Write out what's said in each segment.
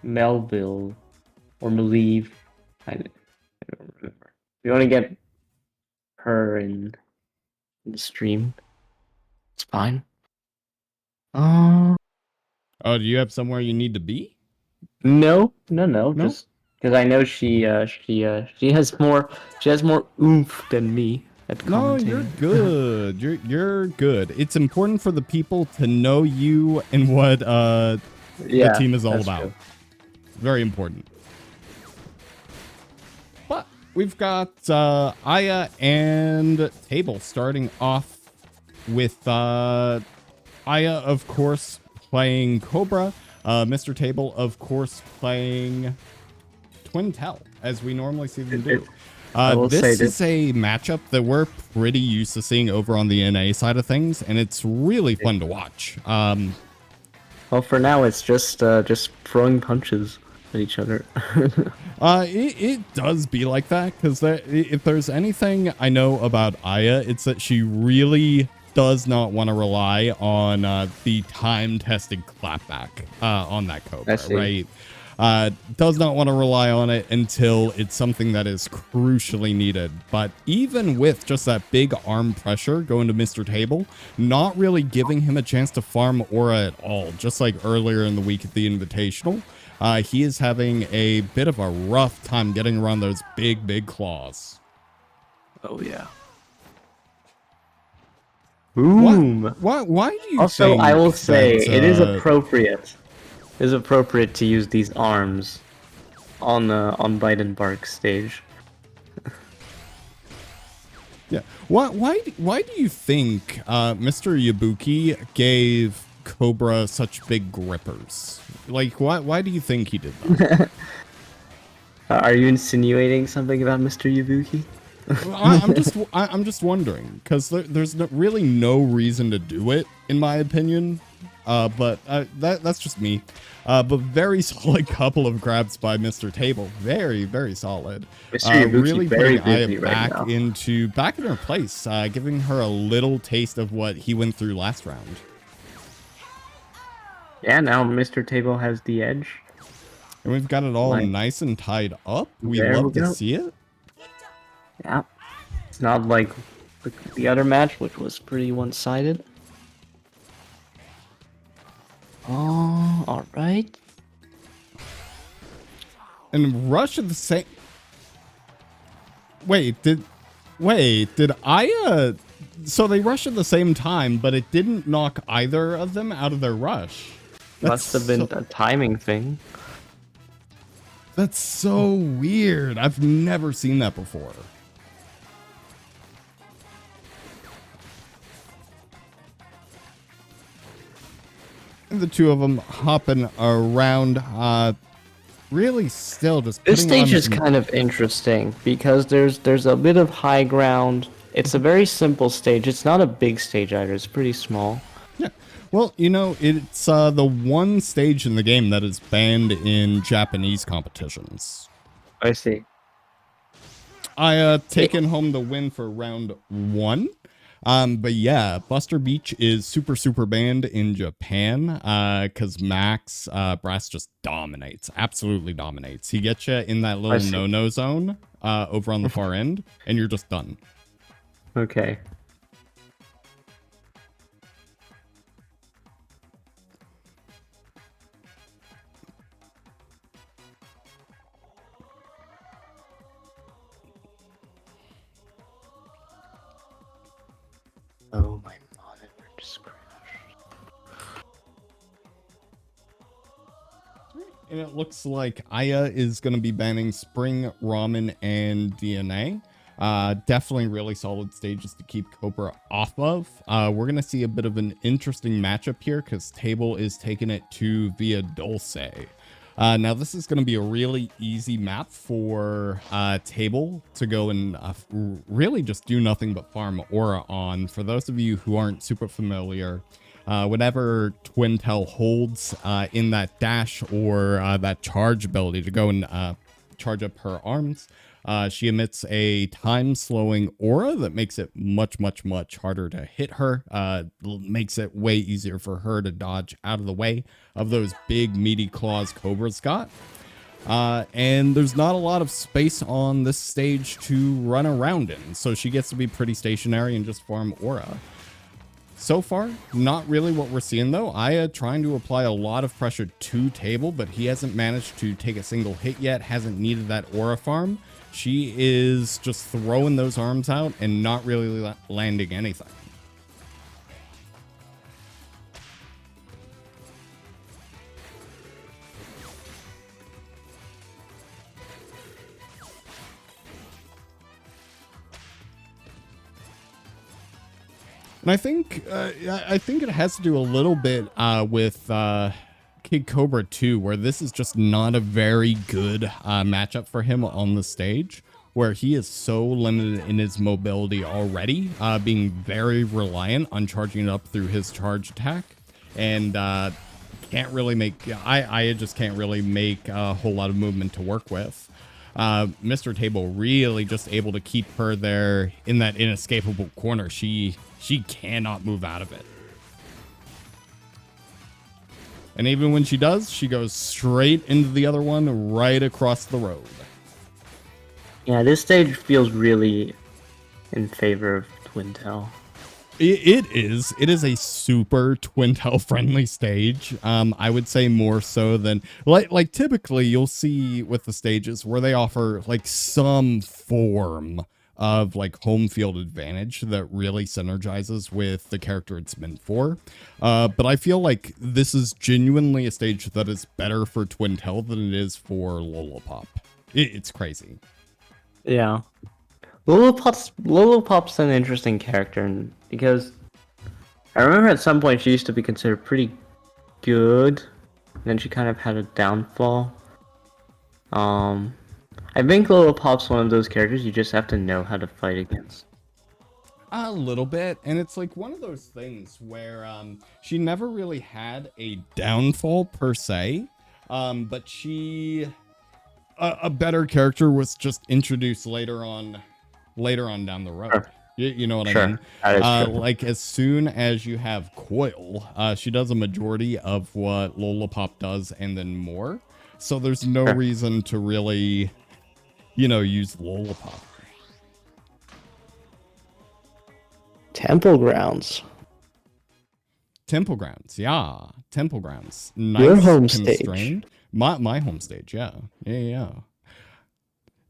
Melville or Believe. I don't remember. We want to get her in the stream. It's fine. Oh, do you have somewhere you need to be? No. No? Just because I know she has more oomph than me at No, commentating. you're good. You're good. It's important for the people to know you and what the team is all about. True. Very important. But we've got Aya and Table starting off with Aya, of course, playing Cobra. MrTable, of course, playing Twintel, as we normally see them do. This is a matchup that we're pretty used to seeing over on the NA side of things, and it's really fun to watch. Well, for now, it's just throwing punches at each other. It does be like that, because if there's anything I know about Aya, it's that she really does not want to rely on the time-tested clapback on that Cobra, right? Does not want to rely on it until it's something that is crucially needed. But even with just that big arm pressure going to MrTable, not really giving him a chance to farm aura at all, just like earlier in the week at the Invitational, he is having a bit of a rough time getting around those big claws. Oh, yeah. Boom. Why do you also, think I will say, that, it is appropriate. It is appropriate to use these arms on Bite and Bark stage. Yeah. Why do you think Mr. Yabuki gave Cobra such big grippers? Like, why do you think he did that? Are you insinuating something about Mr. Yabuki? I'm just wondering, because there's really no reason to do it, in my opinion. But that's just me. But very solid couple of grabs by MrTable. Very solid. Really putting Aya back in her place, giving her a little taste of what he went through last round. Yeah, now MrTable has the edge. And we've got it all nice and tied up. We love to see it. Yeah. It's not like the other match, which was pretty one-sided. Oh, alright. And Rush at the same... Wait, did Aya... So they rushed at the same time, but it didn't knock either of them out of their rush. Must have been a timing thing. That's so weird. I've never seen that before. And the two of them hopping around, really still just... This stage is kind of interesting, because there's a bit of high ground. It's a very simple stage. It's not a big stage either. It's pretty small. Yeah. Well, you know, it's the one stage in the game that is banned in Japanese competitions. I see. I taken home the win for round 1. But yeah, Buster Beach is super banned in Japan, because Max Brass just dominates, absolutely dominates. He gets you in that little no-no zone over on the far end, and you're just done. Okay. Oh, my monitor just crashed. And it looks like Aya is going to be banning Spring, Ramen, and DNA. Definitely really solid stages to keep Cobra off of. We're going to see a bit of an interesting matchup here, because Table is taking it to Via Dulce. Now, this is going to be a really easy map for Table to go and really just do nothing but farm aura on. For those of you who aren't super familiar, whenever Twintel holds in that dash or that charge ability to go and charge up her arms, She emits a time-slowing aura that makes it much, much, much harder to hit her. Makes it way easier for her to dodge out of the way of those big, meaty claws Cobra's got. And there's not a lot of space on this stage to run around in, so she gets to be pretty stationary and just farm aura. So far, not really what we're seeing though. Aya trying to apply a lot of pressure to Table, but he hasn't managed to take a single hit yet, hasn't needed that aura farm. She is just throwing those arms out and not really landing anything. And I think it has to do a little bit with Kid Cobra 2, where this is just not a very good matchup for him on the stage, where he is so limited in his mobility already, being very reliant on charging it up through his charge attack, and can't really make I just can't really make a whole lot of movement to work with. MrTable really just able to keep her there in that inescapable corner. She cannot move out of it. And even when she does, she goes straight into the other one right across the road. Yeah, this stage feels really in favor of Twintel. It is a super Twintel friendly stage. I would say more so than like typically you'll see with the stages where they offer like some form of like home field advantage that really synergizes with the character it's meant for. But I feel like this is genuinely a stage that is better for Twintel than it is for Lollipop. It's crazy. Yeah. Lollipop's an interesting character because I remember at some point she used to be considered pretty good, and then she kind of had a downfall. I think Lollipop's one of those characters you just have to know how to fight against. A little bit, and it's like one of those things where she never really had a downfall per se, but she a better character was just introduced later on down the road. Sure. You know what Sure. I mean? That is true. Like as soon as you have Coil, she does a majority of what Lollipop does and then more. So there's no Sure. reason to really, use Lollipop. Temple Grounds. Temple Grounds, yeah. Temple Grounds. Nice. Your home constrained. stage. My home stage, yeah. Yeah.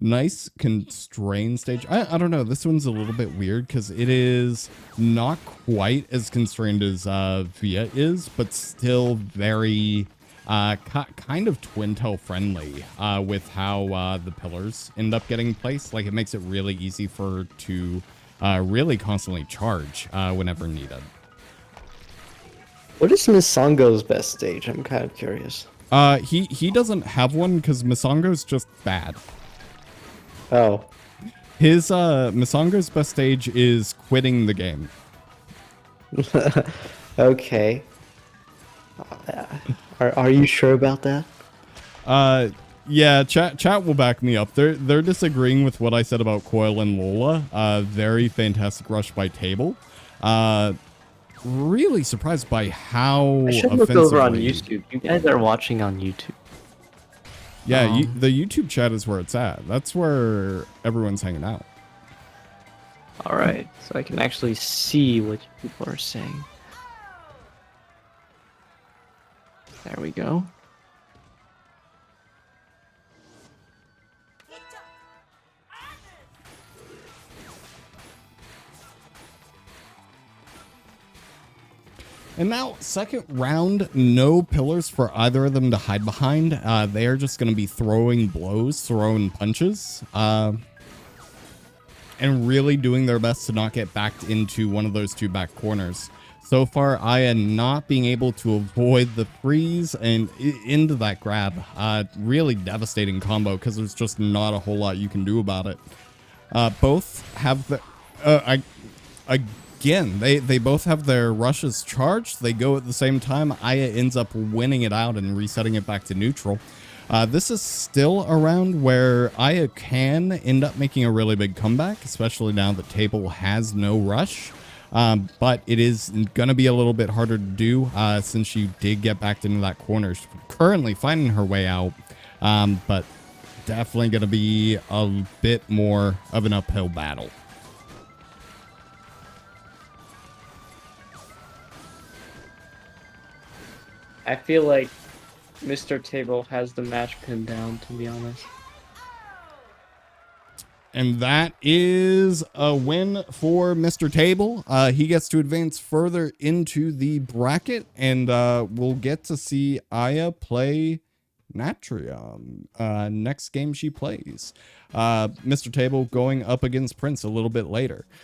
Nice constrained stage. I don't know. This one's a little bit weird because it is not quite as constrained as Via is, but still very kind of Twintel friendly with how the pillars end up getting placed. Like it makes it really easy for her to really constantly charge whenever needed. What is Misongo's best stage? I'm kind of curious. He doesn't have one because Misongo's just bad. Oh. His Misongo's best stage is quitting the game. Okay. Are you sure about that? Yeah, chat will back me up. They're disagreeing with what I said about Coil and Lola. Very fantastic rush by Table. Really surprised by how I should look over on YouTube. You guys are watching on YouTube. Yeah, the YouTube chat is where it's at. That's where everyone's hanging out. All right, so I can actually see what people are saying. There we go. And now, second round, no pillars for either of them to hide behind. They are just going to be throwing blows, throwing punches, and really doing their best to not get backed into one of those two back corners. So far, Aya not being able to avoid the freeze and into that grab. Really devastating combo because there's just not a whole lot you can do about it. Both have the... again, they both have their rushes charged. They go at the same time. Aya ends up winning it out and resetting it back to neutral. This is still around where Aya can end up making a really big comeback, especially now that Table has no rush. But it is going to be a little bit harder to do since she did get back into that corner. She's currently finding her way out, but definitely going to be a bit more of an uphill battle. I feel like MrTable has the match pinned down, to be honest. And that is a win for MrTable. He gets to advance further into the bracket, and we'll get to see Aya play Natrium next game she plays. MrTable going up against Prince a little bit later.